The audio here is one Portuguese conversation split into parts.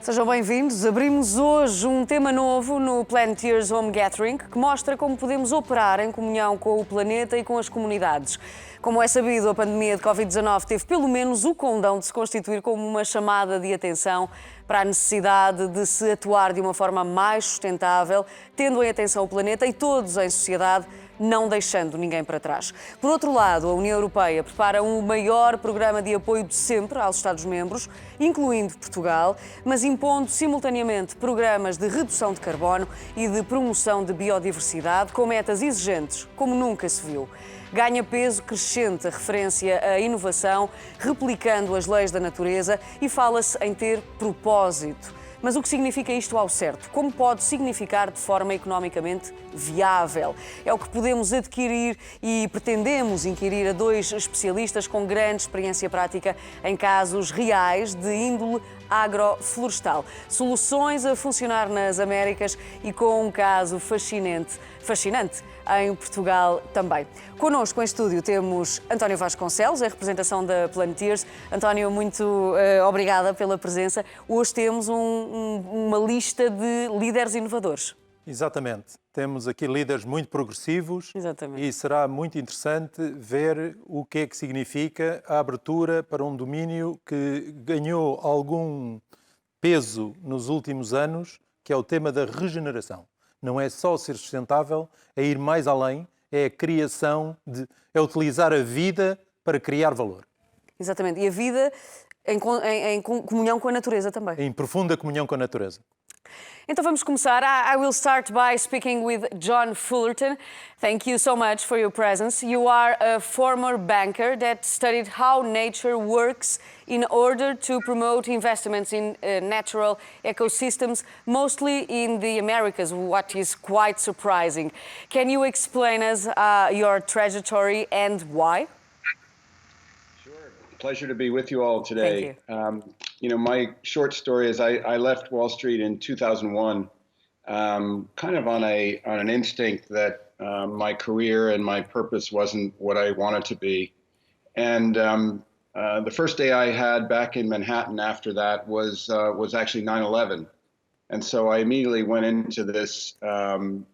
Sejam bem-vindos. Abrimos hoje um tema novo no Planeteers Home Gathering que mostra como podemos operar em comunhão com o planeta e com as comunidades. Como é sabido, a pandemia de Covid-19 teve pelo menos o condão de se constituir como uma chamada de atenção para a necessidade de se atuar de uma forma mais sustentável, tendo em atenção o planeta e todos em sociedade, não deixando ninguém para trás. Por outro lado, a União Europeia prepara um maior programa de apoio de sempre aos Estados-membros, incluindo Portugal, mas impondo simultaneamente programas de redução de carbono e de promoção de biodiversidade com metas exigentes, como nunca se viu. Ganha peso crescente a referência à inovação, replicando as leis da natureza, e fala-se em ter propósito. Mas o que significa isto ao certo? Como pode significar de forma economicamente viável? É o que podemos adquirir e pretendemos inquirir a dois especialistas com grande experiência prática em casos reais de índole agroflorestal. Soluções a funcionar nas Américas e com um caso fascinante em Portugal também. Connosco em estúdio temos António Vasconcelos, em representação da Planeteers. António, muito obrigada pela presença. Hoje temos uma lista de líderes inovadores. Exatamente. Temos aqui líderes muito progressivos. Exatamente. E será muito interessante ver o que é que significa a abertura para um domínio que ganhou algum peso nos últimos anos, que é o tema da regeneração. Não é só ser sustentável, é ir mais além, é a criação é utilizar a vida para criar valor. Exatamente. E a vida em comunhão com a natureza também. Em profunda comunhão com a natureza. Então vamos começar. I will start by speaking with John Fullerton. Thank you so much for your presence. You are a former banker that studied how nature works in order to promote investments in natural ecosystems, mostly in the Americas, what is quite surprising. Can you explain us your trajectory and why? Pleasure to be with you all today. Thank you. My short story is I left Wall Street in 2001, kind of on an instinct that my career and my purpose wasn't what I wanted to be. And the first day I had back in Manhattan after that was actually 9/11. And so I immediately went into this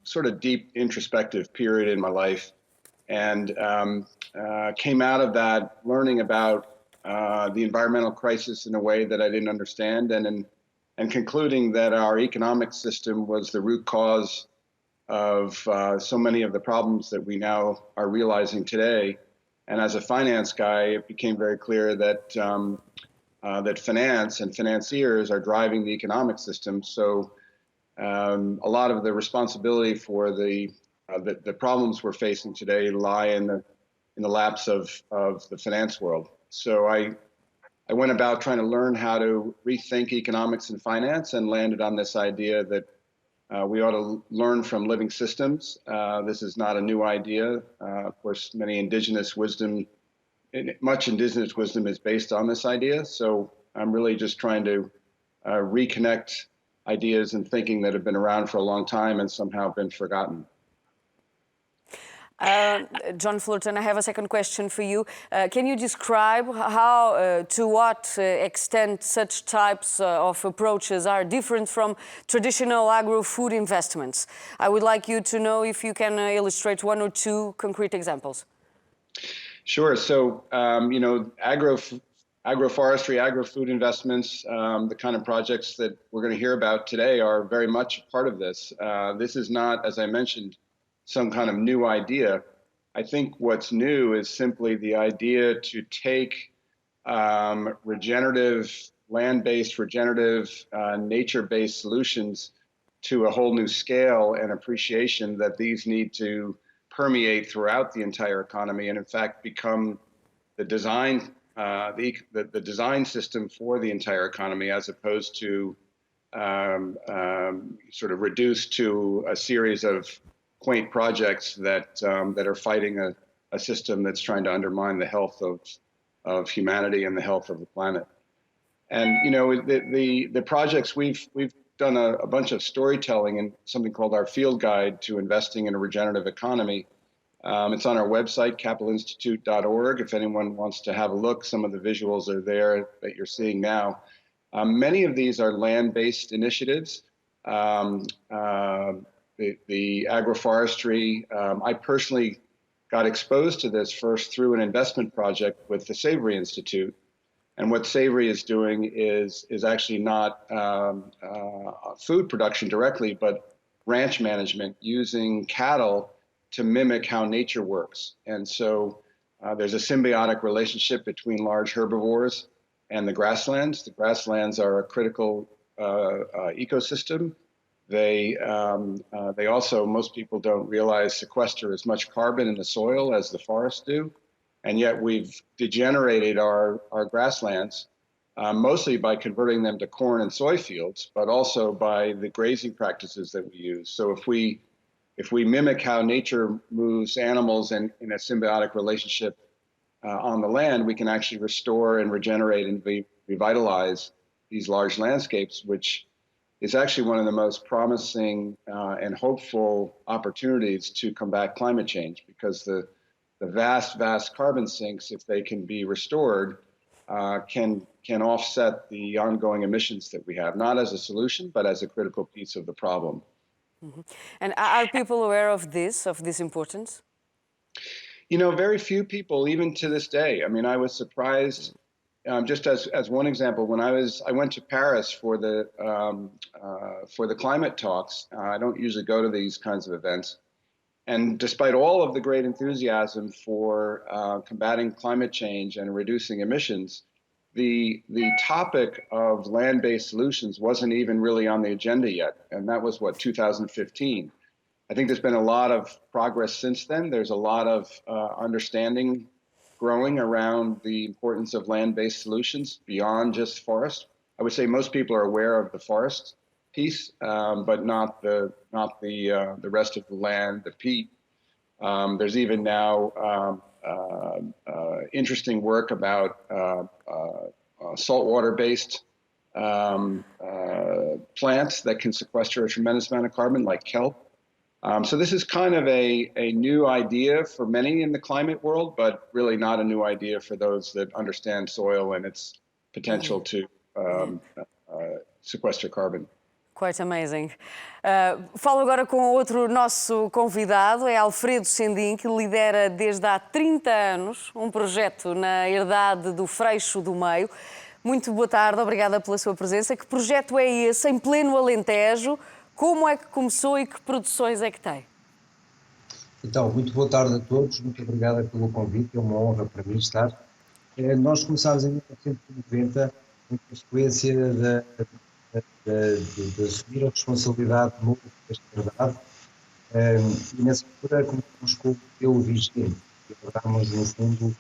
sort of deep introspective period in my life, and came out of that learning about the environmental crisis in a way that I didn't understand, and concluding that our economic system was the root cause of so many of the problems that we now are realizing today. And as a finance guy, it became very clear that that finance and financiers are driving the economic system. So a lot of the responsibility for the problems we're facing today lie in the laps of the finance world. So I went about trying to learn how to rethink economics and finance, and landed on this idea that we ought to learn from living systems. This is not a new idea. Of course, much indigenous wisdom is based on this idea. So I'm really just trying to reconnect ideas and thinking that have been around for a long time and somehow been forgotten. John Fullerton, I have a second question for you. Can you describe how, to what extent such types of approaches are different from traditional agro-food investments? I would like you to know if you can illustrate one or two concrete examples. Sure. So, agroforestry, agro-food investments, the kind of projects that we're going to hear about today are very much part of this. This is not, as I mentioned, some kind of new idea. I think what's new is simply the idea to take regenerative, land-based, regenerative, nature-based solutions to a whole new scale and appreciation that these need to permeate throughout the entire economy, and in fact become the design, the design system for the entire economy, as opposed to sort of reduced to a series of quaint projects that are fighting a system that's trying to undermine the health of humanity and the health of the planet. And the projects we've done a bunch of storytelling in something called our field guide to investing in a regenerative economy. It's on our website, capitalinstitute.org. If anyone wants to have a look, some of the visuals are there that you're seeing now. Many of these are land-based initiatives. The agroforestry, I personally got exposed to this first through an investment project with the Savory Institute. And what Savory is doing is actually not food production directly, but ranch management using cattle to mimic how nature works. And so there's a symbiotic relationship between large herbivores and the grasslands. The grasslands are a critical ecosystem. They also, most people don't realize, sequester as much carbon in the soil as the forests do. And yet we've degenerated our grasslands, mostly by converting them to corn and soy fields, but also by the grazing practices that we use. So if we mimic how nature moves animals in a symbiotic relationship on the land, we can actually restore and regenerate and revitalize these large landscapes, which is actually one of the most promising and hopeful opportunities to combat climate change, because the vast carbon sinks, if they can be restored, can offset the ongoing emissions that we have, not as a solution, but as a critical piece of the problem. Mm-hmm. And are people aware of this importance? You know, very few people, even to this day. I mean, I was surprised. Just as one example, when I went to Paris for the climate talks. I don't usually go to these kinds of events, and despite all of the great enthusiasm for combating climate change and reducing emissions, the topic of land-based solutions wasn't even really on the agenda yet, and that was 2015. I think there's been a lot of progress since then. There's a lot of understanding growing around the importance of land-based solutions beyond just forest. I would say most people are aware of the forest piece, but not the rest of the land, the peat. There's even now interesting work about saltwater-based plants that can sequester a tremendous amount of carbon, like kelp. So this is kind of a new idea for many in the climate world, but really not a new idea for those that understand soil and its potential to sequester carbon. Quite amazing. Falo agora com outro nosso convidado, é Alfredo Sendim, que lidera desde há 30 anos um projeto na herdade do Freixo do Meio. Muito boa tarde, obrigada pela sua presença. Que projeto é esse, em pleno Alentejo? Como é que começou e que produções é que tem? Então, muito boa tarde a todos, muito obrigada pelo convite, é uma honra para mim estar. Nós começámos em 1990, em consequência de assumir a responsabilidade de novo desta herdade, e nessa altura começamos com o modelo vigente, que abordámos no fundo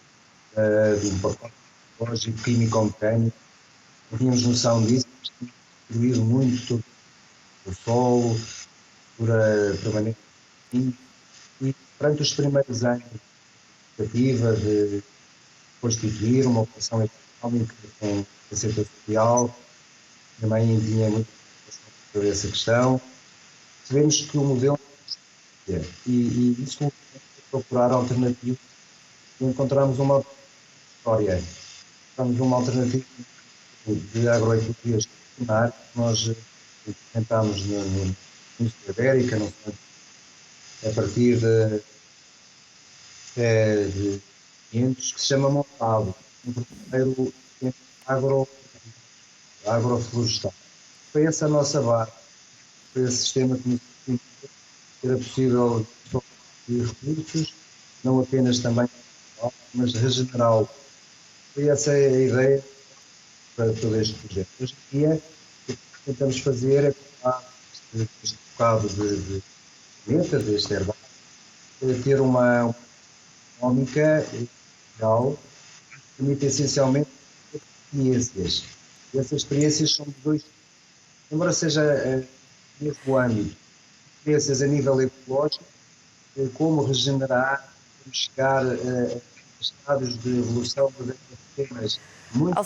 de um pacote ecológico, químico-mecânico. Não tínhamos noção disso, mas tínhamos destruído muito todo o solo, permanente, e durante os primeiros anos de tentativa de constituir uma operação económica com receita social, também tinha muita preocupação sobre essa questão. Sabemos que o modelo e isso nos procurar alternativas, e encontramos uma história. Encontramos uma alternativa de agroecologia estacionária que nós implementámos na Península Ibérica, a partir de 500, que se chama Montado, um verdadeiro agroflorestal. Foi essa a nossa base, foi esse sistema que nos permitiu que era possível recursos, não apenas também, mas regenerá-lo. Foi essa a ideia para todo este projeto. Hoje em dia, o que tentamos fazer é este bocado de meta, deste herdade, ter uma económica legal que permite essencialmente experiências. E essas experiências são de dois, embora seja no mesmo âmbito, experiências a nível ecológico, como regenerar, como chegar a estádios de evolução de sistemas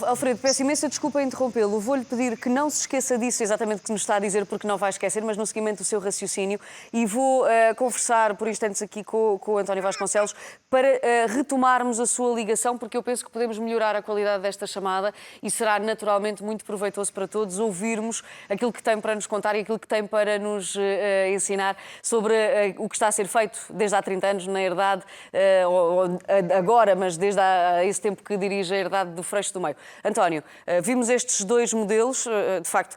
Alfredo, peço imensa desculpa interrompê-lo. Vou-lhe pedir que não se esqueça disso exatamente que nos está a dizer, porque não vai esquecer, mas no seguimento do seu raciocínio. E vou conversar por instantes aqui com o António Vasconcelos para retomarmos a sua ligação, porque eu penso que podemos melhorar a qualidade desta chamada e será naturalmente muito proveitoso para todos ouvirmos aquilo que tem para nos contar e aquilo que tem para nos ensinar sobre o que está a ser feito desde há 30 anos na herdade, agora, mas desde há esse tempo que dirige a herdade do Freixo do Meio. António, vimos estes dois modelos, de facto,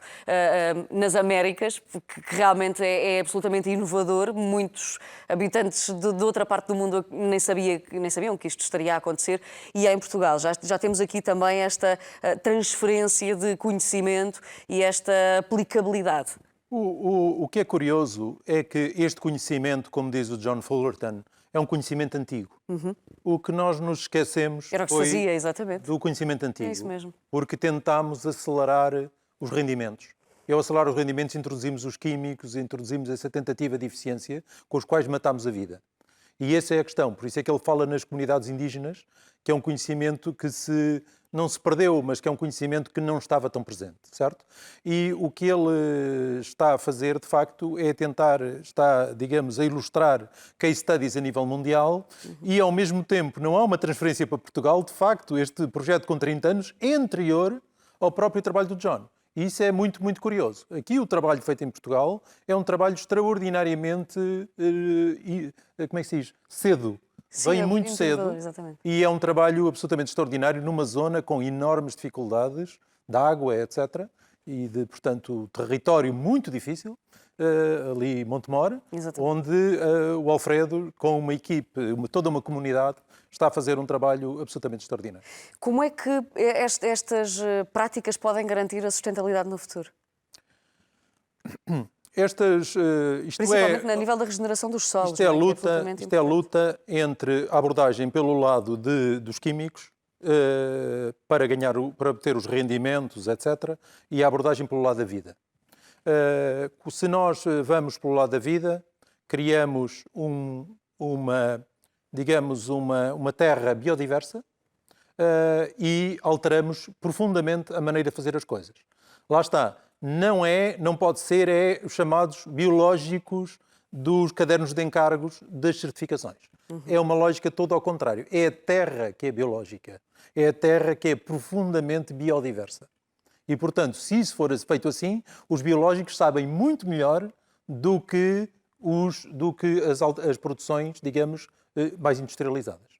nas Américas, que realmente é absolutamente inovador. Muitos habitantes de outra parte do mundo nem sabiam que isto estaria a acontecer. E em Portugal já temos aqui também esta transferência de conhecimento e esta aplicabilidade. O que é curioso é que este conhecimento, como diz o John Fullerton, é um conhecimento antigo. O que nós nos esquecemos Era o que se fazia, exatamente. do conhecimento antigo. É isso mesmo. Porque tentámos acelerar os rendimentos. E ao acelerar os rendimentos introduzimos os químicos, introduzimos essa tentativa de eficiência com os quais matámos a vida. E essa é a questão. Por isso é que ele fala nas comunidades indígenas, que é um conhecimento que não se perdeu, mas que é um conhecimento que não estava tão presente, certo? E o que ele está a fazer, de facto, é digamos, a ilustrar case studies a nível mundial e, ao mesmo tempo, não há uma transferência para Portugal. De facto, este projeto com 30 anos é anterior ao próprio trabalho do John. E isso é muito, muito curioso. Aqui o trabalho feito em Portugal é um trabalho extraordinariamente, como é que se diz? Cedo. Sim, Vem muito cedo exatamente. E é um trabalho absolutamente extraordinário numa zona com enormes dificuldades de água, etc. E de, portanto, território muito difícil, ali Montemor, onde o Alfredo, com uma equipe, toda uma comunidade, está a fazer um trabalho absolutamente extraordinário. Como é que estas práticas podem garantir a sustentabilidade no futuro? Principalmente a nível da regeneração dos solos. Isto é a luta entre a abordagem pelo lado dos químicos para obter os rendimentos, etc., e a abordagem pelo lado da vida. Se nós vamos pelo lado da vida, criamos uma terra biodiversa e alteramos profundamente a maneira de fazer as coisas. Lá está. Não pode ser os chamados biológicos dos cadernos de encargos das certificações. É uma lógica toda ao contrário. É a terra que é biológica. É a terra que é profundamente biodiversa. E, portanto, se isso for feito assim, os biológicos sabem muito melhor do que as produções, digamos, mais industrializadas.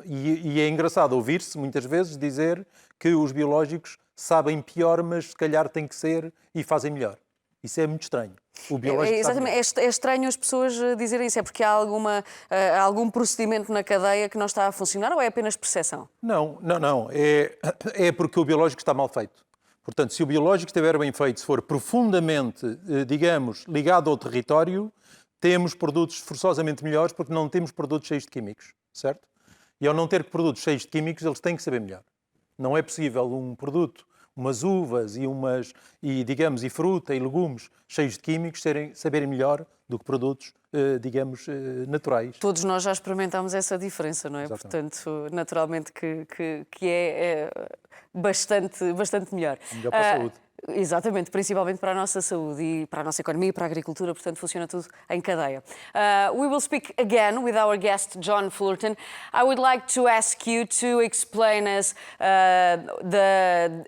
E é engraçado ouvir-se, muitas vezes, dizer que os biológicos sabem pior, mas se calhar têm que ser e fazem melhor. Isso é muito estranho. O biológico exatamente. É estranho as pessoas dizerem isso. É porque há algum procedimento na cadeia que não está a funcionar ou é apenas percepção? Não. É porque o biológico está mal feito. Portanto, se o biológico estiver bem feito, se for profundamente, digamos, ligado ao território, temos produtos forçosamente melhores porque não temos produtos cheios de químicos, certo? E ao não ter produtos cheios de químicos, eles têm que saber melhor. Não é possível um produto, umas uvas e fruta e legumes cheios de químicos saberem melhor do que produtos, naturais. Todos nós já experimentámos essa diferença, não é? Exatamente. Portanto, naturalmente que é bastante melhor. Melhor para a saúde. Exatamente, principalmente para a nossa saúde e para a nossa economia e para a agricultura, portanto funciona tudo em cadeia. We will speak again with our guest John Fullerton. I would like to ask you to explain us the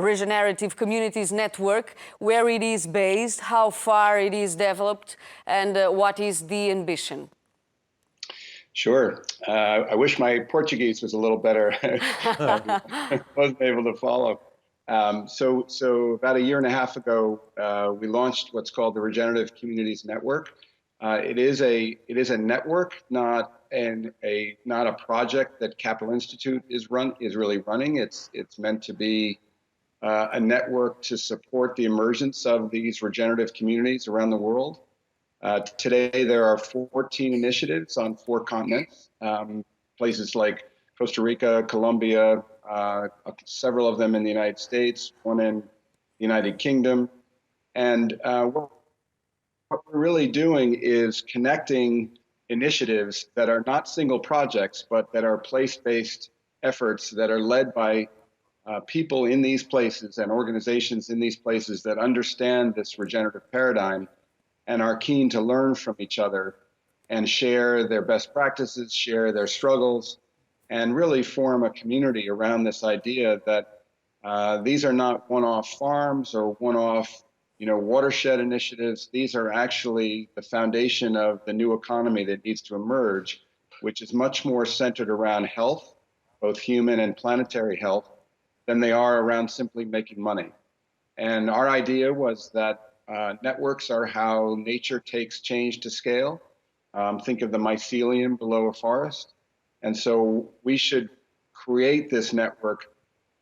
Regenerative Communities Network, where it is based, how far it is developed and what is the ambition. Sure. I wish my Portuguese was a little better. I wasn't able to follow. So about a year and a half ago, we launched what's called the Regenerative Communities Network. It is a network, not a project that Capital Institute is really running. It's meant to be a network to support the emergence of these regenerative communities around the world. Today, there are 14 initiatives on 4 continents, places like Costa Rica, Colombia, several of them in the United States, one in the United Kingdom. And what we're really doing is connecting initiatives that are not single projects, but that are place-based efforts that are led by people in these places and organizations in these places that understand this regenerative paradigm and are keen to learn from each other and share their best practices, share their struggles, and really form a community around this idea that these are not one-off farms or one-off, watershed initiatives. These are actually the foundation of the new economy that needs to emerge, which is much more centered around health, both human and planetary health, than they are around simply making money. And our idea was that networks are how nature takes change to scale. Think of the mycelium below a forest. And so we should create this network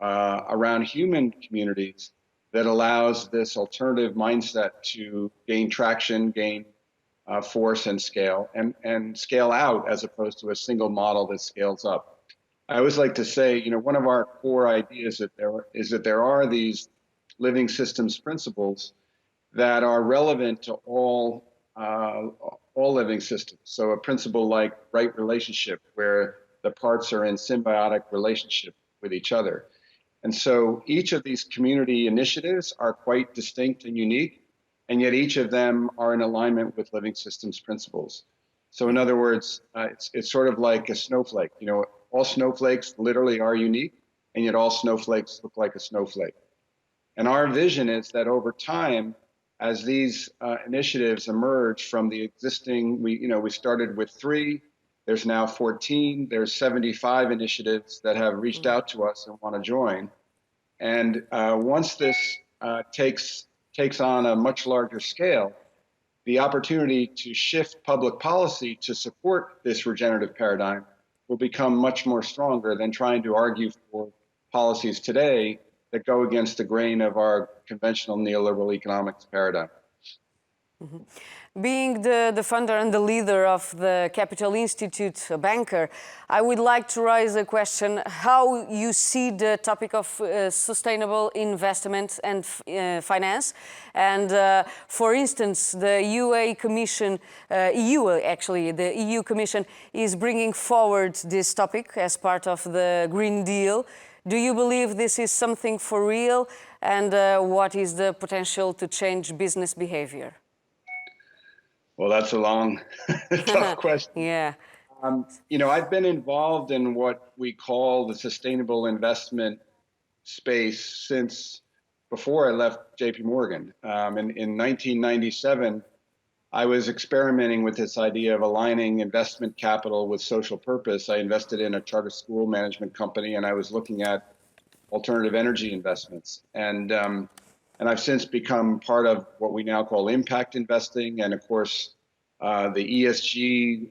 around human communities that allows this alternative mindset to gain traction, gain force and scale scale out as opposed to a single model that scales up. I always like to say, one of our core ideas is that there are these living systems principles that are relevant to all living systems. So a principle like right relationship, where the parts are in symbiotic relationship with each other. And so each of these community initiatives are quite distinct and unique, and yet each of them are in alignment with living systems principles. So in other words, it's sort of like a snowflake. All snowflakes literally are unique, and yet all snowflakes look like a snowflake. And our vision is that over time, as these initiatives emerge from the existing, we started with 3, there's now 14, there's 75 initiatives that have reached out to us and want to join. And once this takes on a much larger scale, the opportunity to shift public policy to support this regenerative paradigm will become much more stronger than trying to argue for policies today that go against the grain of our conventional neoliberal economics paradigm. Mm-hmm. Being the funder and the leader of the Capital Institute, a banker, I would like to raise a question: how you see the topic of sustainable investment and finance. And for instance, the the EU Commission is bringing forward this topic as part of the Green Deal. Do you believe this is something for real? And what is the potential to change business behavior? Well, that's a long, tough question. Yeah. I've been involved in what we call the sustainable investment space since before I left JP Morgan. In 1997, I was experimenting with this idea of aligning investment capital with social purpose. I invested in a charter school management company, and I was looking at alternative energy investments. And I've since become part of what we now call impact investing. And of course, the ESG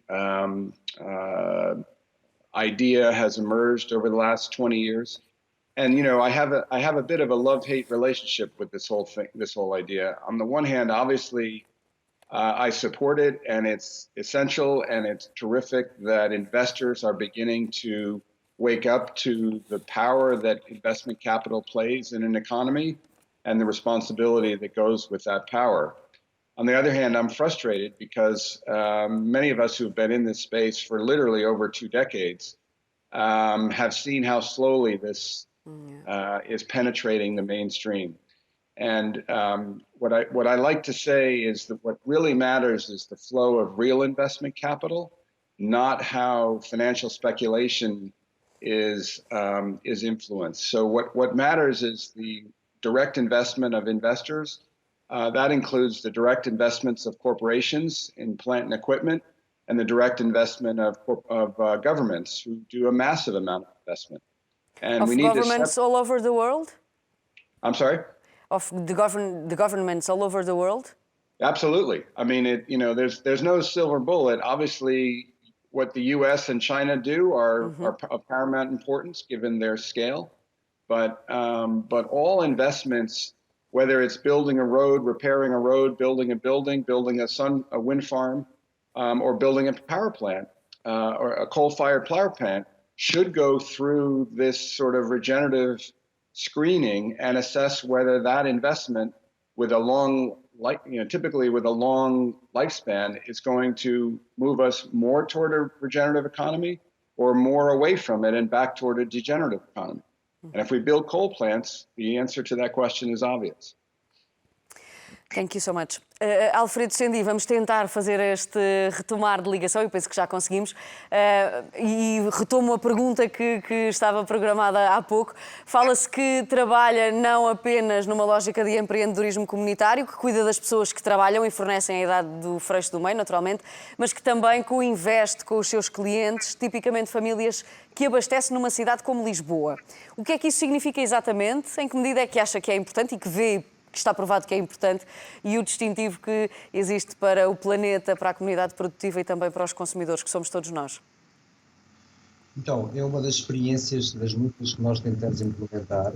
idea has emerged over the last 20 years. And, I have a bit of a love-hate relationship with this whole idea. On the one hand, obviously, I support it, and it's essential, and it's terrific that investors are beginning to wake up to the power that investment capital plays in an economy and the responsibility that goes with that power. On the other hand, I'm frustrated because many of us who've been in this space for literally over 2 decades have seen how slowly this is penetrating the mainstream. And what I like to say is that what really matters is the flow of real investment capital, not how financial speculation is influenced. So what matters is the direct investment of investors. That includes the direct investments of corporations in plant and equipment, and the direct investment of governments who do a massive amount of investment. And we need governments all over the world? I'm sorry? Of the governments all over the world? Absolutely. I mean, there's no silver bullet. Obviously, what the U.S. and China do are of paramount importance given their scale. But all investments, whether it's building a road, repairing a road, building a building, building a wind farm, or building a power plant or a coal-fired power plant, should go through this sort of regenerative screening and assess whether that investment, with a long, typically with a long lifespan, is going to move us more toward a regenerative economy or more away from it and back toward a degenerative economy. And if we build coal plants, the answer to that question is obvious. Thank you so much. Alfredo Sendi, vamos tentar fazer este retomar de ligação, eu penso que já conseguimos, e retomo a pergunta que estava programada há pouco. Fala-se que trabalha não apenas numa lógica de empreendedorismo comunitário, que cuida das pessoas que trabalham e fornecem a idade do Freixo do Meio, naturalmente, mas que também co-investe com os seus clientes, tipicamente famílias que abastecem numa cidade como Lisboa. O que é que isso significa exatamente? Em que medida é que acha que é importante e que vê que está provado que é importante, e o distintivo que existe para o planeta, para a comunidade produtiva e também para os consumidores, que somos todos nós? Então, é uma das experiências, das muitas que nós tentamos implementar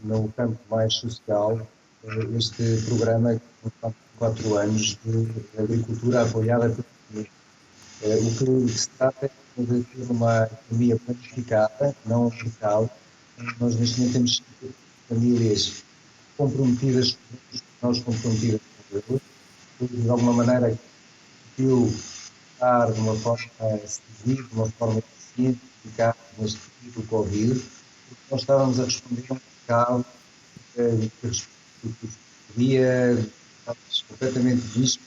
no campo mais social, este programa que há 4 anos de agricultura apoiada pela economia. O que se trata é de ter uma economia planificada, não local. Nós neste momento temos famílias comprometidas, nós comprometidas com eles, de alguma maneira conseguiu estar de uma forma civil, de uma forma eficiente, eficaz neste período do Covid, porque nós estávamos a responder a um mercado que podia completamente visto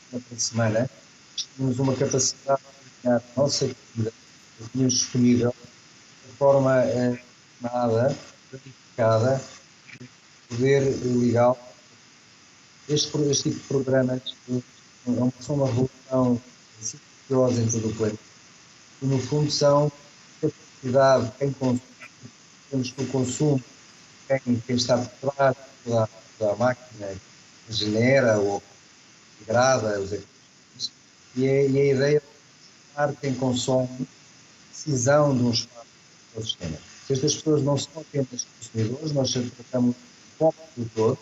semana para semana. Tínhamos uma capacidade de ganhar a nossa comida, que tínhamos disponível de forma nada planificada, poder legal. Este tipo de programas são uma revolução silenciosa em todo o planeta e, no fundo, são capacidade de quem consome, temos que o consumo, quem está por trás da máquina que genera ou degrada os equipamentos, e a ideia de tornar quem consome decisão de um espaço do ecossistema. Se estas pessoas não são apenas consumidores, nós sempre tratamos como produtor,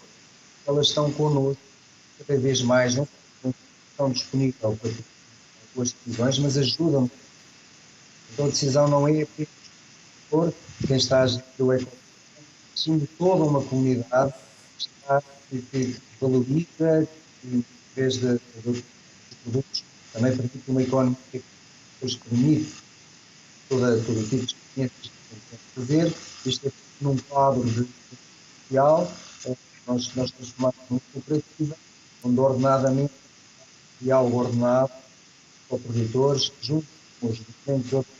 elas estão connosco cada vez mais, não estão disponíveis para com as decisões, mas ajudam. Então a decisão não é apenas o produtor, quem está a gerir o ecossistema, sim de toda uma comunidade que valoriza, que através de produtos também permite uma economia que depois permite todo tipo de experiências que temos que fazer. Isto é num quadro social. Nós transformamos numa cooperativa, onde ordenadamente e algo ordenado para produtores, junto com os diferentes outros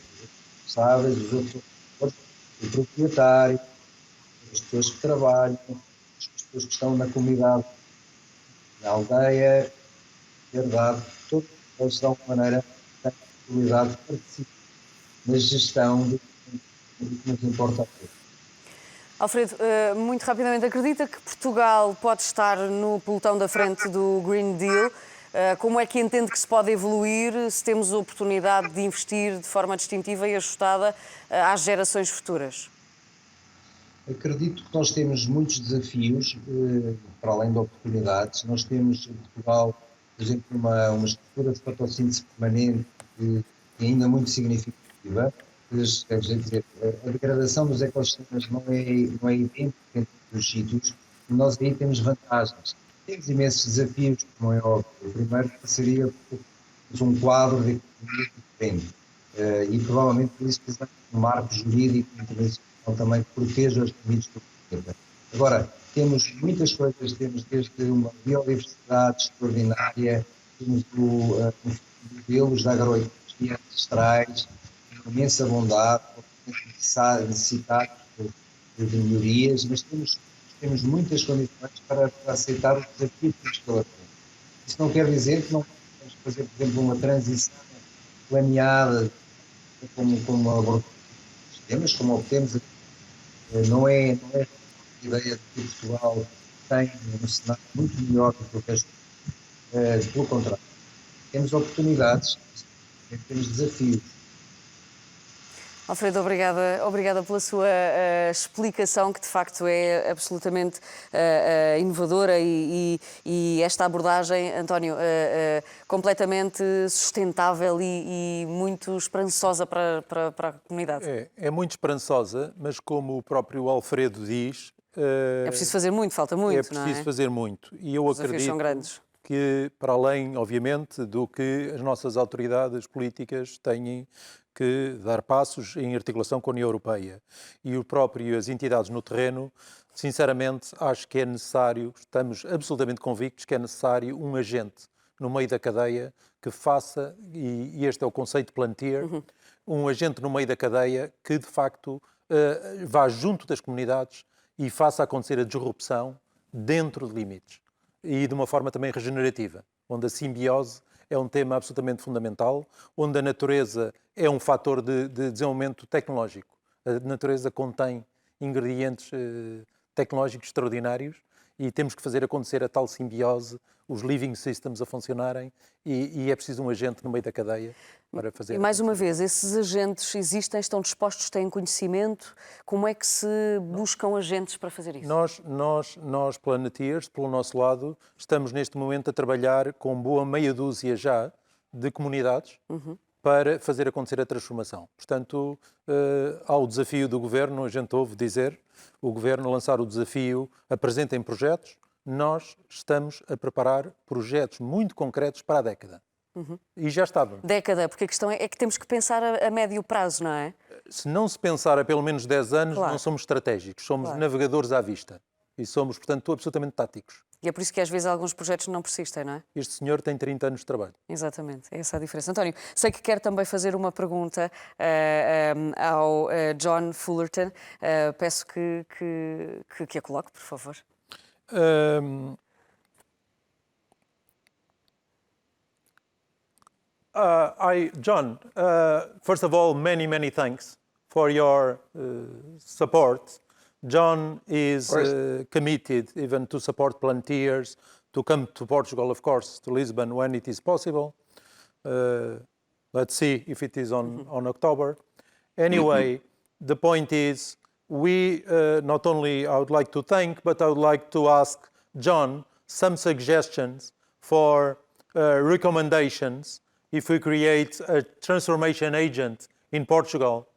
responsáveis, os outros o proprietário, as pessoas que trabalham, as pessoas que estão na comunidade, na aldeia, na verdade, todos eles de alguma maneira têm a possibilidade de participar na gestão do que nos importa a todos. Alfredo, muito rapidamente, acredita que Portugal pode estar no pelotão da frente do Green Deal? Como é que entende que se pode evoluir se temos a oportunidade de investir de forma distintiva e ajustada às gerações futuras? Acredito que nós temos muitos desafios, para além de oportunidades. Nós temos em Portugal, por exemplo, uma estrutura de fotossíntese permanente que é ainda muito significativa. Quer dizer, a degradação dos ecossistemas não é idêntica em todos os sítios, e nós aí temos vantagens. Temos imensos desafios, como é óbvio. O primeiro seria um quadro de economia diferente, e provavelmente por isso precisamos de um marco jurídico internacional também que proteja os limites do planeta. Agora, temos muitas coisas, temos desde uma biodiversidade extraordinária, temos modelos de agroecologia ancestrais, imensa bondade, necessidade de melhorias, mas temos muitas condições para aceitar os desafios que estão a ter. Isso não quer dizer que não podemos fazer, por exemplo, uma transição planeada como abordamos os sistemas, como obtemos. Não é a ideia de que Portugal tem um cenário muito melhor do que o resto. Pelo contrário, temos oportunidades, temos desafios. Alfredo, obrigada pela sua explicação, que de facto é absolutamente inovadora e esta abordagem, António, completamente sustentável e muito esperançosa para a comunidade. É muito esperançosa, mas como o próprio Alfredo diz... é preciso fazer muito, falta muito, não é? É preciso fazer muito. E eu acredito são grandes. Que, para além, obviamente, do que as nossas autoridades políticas têm que dar passos em articulação com a União Europeia e o próprio as entidades no terreno, sinceramente, acho que é necessário, estamos absolutamente convictos que é necessário um agente no meio da cadeia que faça, e este é o conceito Plantier, um agente no meio da cadeia que, de facto, vá junto das comunidades e faça acontecer a disrupção dentro de limites e de uma forma também regenerativa, onde a simbiose é um tema absolutamente fundamental, onde a natureza é um fator de desenvolvimento tecnológico. A natureza contém ingredientes tecnológicos extraordinários e temos que fazer acontecer a tal simbiose, os living systems a funcionarem e é preciso um agente no meio da cadeia para fazer. E mais uma vez, esses agentes existem, estão dispostos, têm conhecimento? Como é que se buscam agentes para fazer isso? Nós Planeteers, pelo nosso lado, estamos neste momento a trabalhar com boa meia dúzia já de comunidades para fazer acontecer a transformação. Portanto, há o desafio do Governo, a gente ouve dizer, o Governo lançar o desafio, apresentem projetos, nós estamos a preparar projetos muito concretos para a década. E já estávamos. Década, porque a questão é que temos que pensar a médio prazo, não é? Se não se pensar a pelo menos 10 anos, Claro. não somos estratégicos, somos navegadores à vista. E somos, portanto, absolutamente táticos. E é por isso que às vezes alguns projetos não persistem, não é? Este senhor tem 30 anos de trabalho. Exatamente, é essa a diferença. António, sei que quer também fazer uma pergunta ao John Fullerton. Peço que a coloque, por favor. John, first of all, many thanks for your support. John is committed even to support Plantiers, to come to Portugal, of course, to Lisbon when it is possible. Let's see if it is on October. Anyway, the point is, we not only I would like to thank, but I would like to ask John some suggestions for recommendations if we create a transformation agent in Portugal.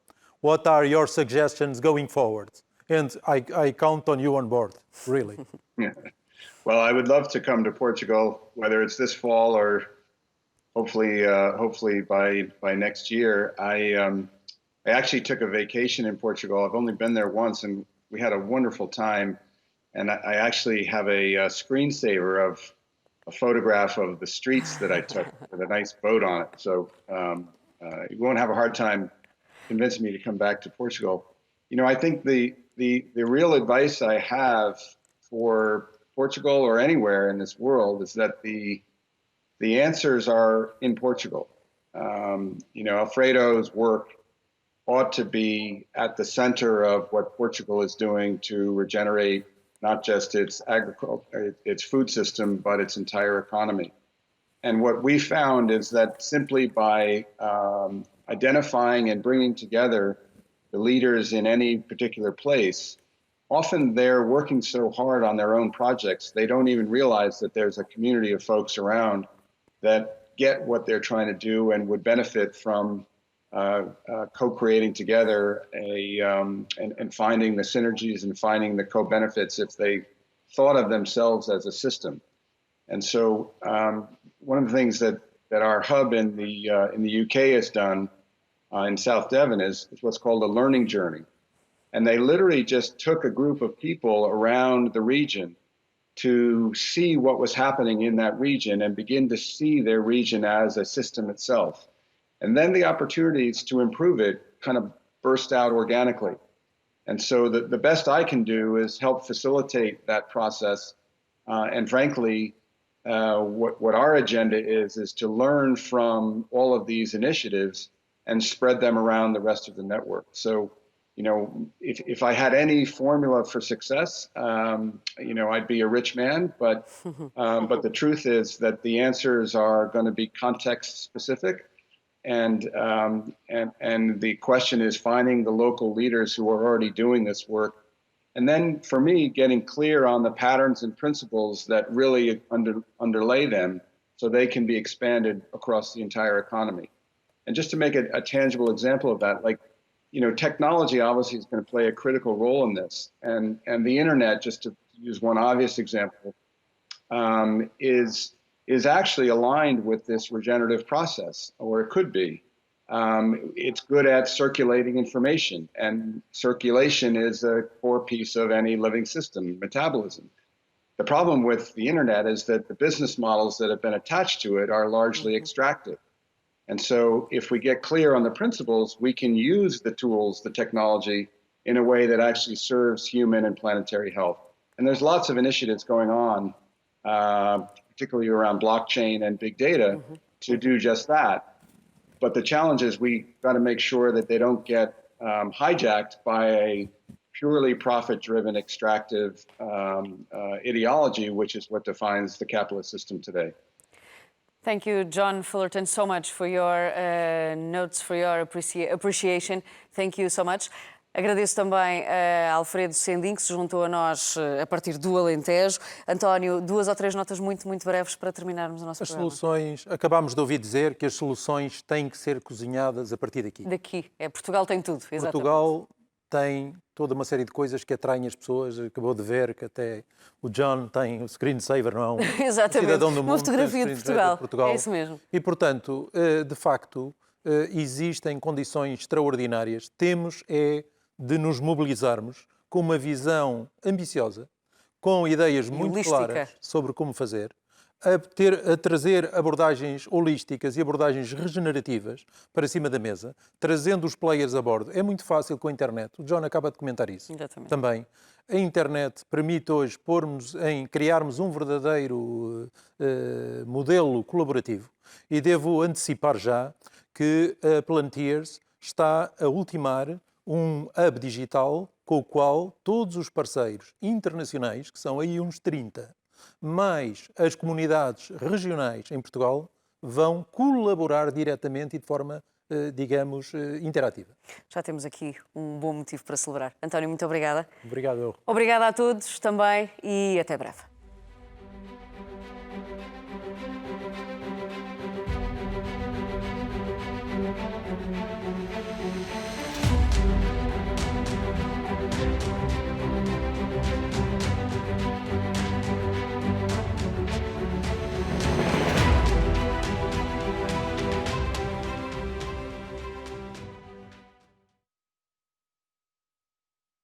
What are your suggestions going forward? And I count on you on board, really. Well, I would love to come to Portugal, whether it's this fall or hopefully by next year. I actually took a vacation in Portugal. I've only been there once, and we had a wonderful time. And I actually have a screensaver of a photograph of the streets that I took with a nice boat on it. So you won't have a hard time convincing me to come back to Portugal. You know, I think the real advice I have for Portugal or anywhere in this world is that the answers are in Portugal. You know, Alfredo's work ought to be at the center of what Portugal is doing to regenerate not just its agriculture, its food system, but its entire economy. And what we found is that simply by identifying and bringing together the leaders in any particular place, often they're working so hard on their own projects, they don't even realize that there's a community of folks around that get what they're trying to do and would benefit from co-creating together and finding the synergies and finding the co-benefits if they thought of themselves as a system. And so one of the things that our hub in the UK has done in South Devon is what's called a learning journey. And they literally just took a group of people around the region to see what was happening in that region and begin to see their region as a system itself. And then the opportunities to improve it kind of burst out organically. And so the best I can do is help facilitate that process. And frankly, what our agenda is to learn from all of these initiatives and spread them around the rest of the network. So, you know, if I had any formula for success, you know, I'd be a rich man. But the truth is that the answers are going to be context specific. And the question is finding the local leaders who are already doing this work. And then for me, getting clear on the patterns and principles that really underlay them so they can be expanded across the entire economy. And just to make a tangible example of that, like, you know, technology obviously is going to play a critical role in this. And the internet, just to use one obvious example, is actually aligned with this regenerative process, or it could be. It's good at circulating information, and circulation is a core piece of any living system, metabolism. The problem with the internet is that the business models that have been attached to it are largely extractive. And so if we get clear on the principles, we can use the tools, the technology, in a way that actually serves human and planetary health. And there's lots of initiatives going on, particularly around blockchain and big data, to do just that. But the challenge is we got to make sure that they don't get hijacked by a purely profit-driven extractive ideology, which is what defines the capitalist system today. Thank you, John Fullerton, so much for your notes, for your appreciation. Thank you so much. Agradeço também a Alfredo Sendin, que se juntou a nós a partir do Alentejo. António, 2 ou 3 notas muito breves para terminarmos o nosso programa. As soluções, acabámos de ouvir dizer que as soluções têm que ser cozinhadas a partir daqui. Daqui, Portugal tem tudo, exatamente. Portugal tem toda uma série de coisas que atraem as pessoas. Acabou de ver que até o John tem o screensaver, não é? Exatamente, Cidadão do mundo, uma fotografia de Portugal. Portugal. É isso mesmo. E, portanto, de facto, existem condições extraordinárias. Temos de nos mobilizarmos com uma visão ambiciosa, com ideias muito claras sobre como fazer, a trazer abordagens holísticas e abordagens regenerativas para cima da mesa, trazendo os players a bordo. É muito fácil com a internet. O John acaba de comentar isso. Exatamente. Também. A internet permite hoje criarmos um verdadeiro modelo colaborativo. E devo antecipar já que a Palantirs está a ultimar um hub digital com o qual todos os parceiros internacionais, que são aí uns 30, mais as comunidades regionais em Portugal, vão colaborar diretamente e de forma, digamos, interativa. Já temos aqui um bom motivo para celebrar. António, muito obrigada. Obrigado. Obrigada a todos também e até breve.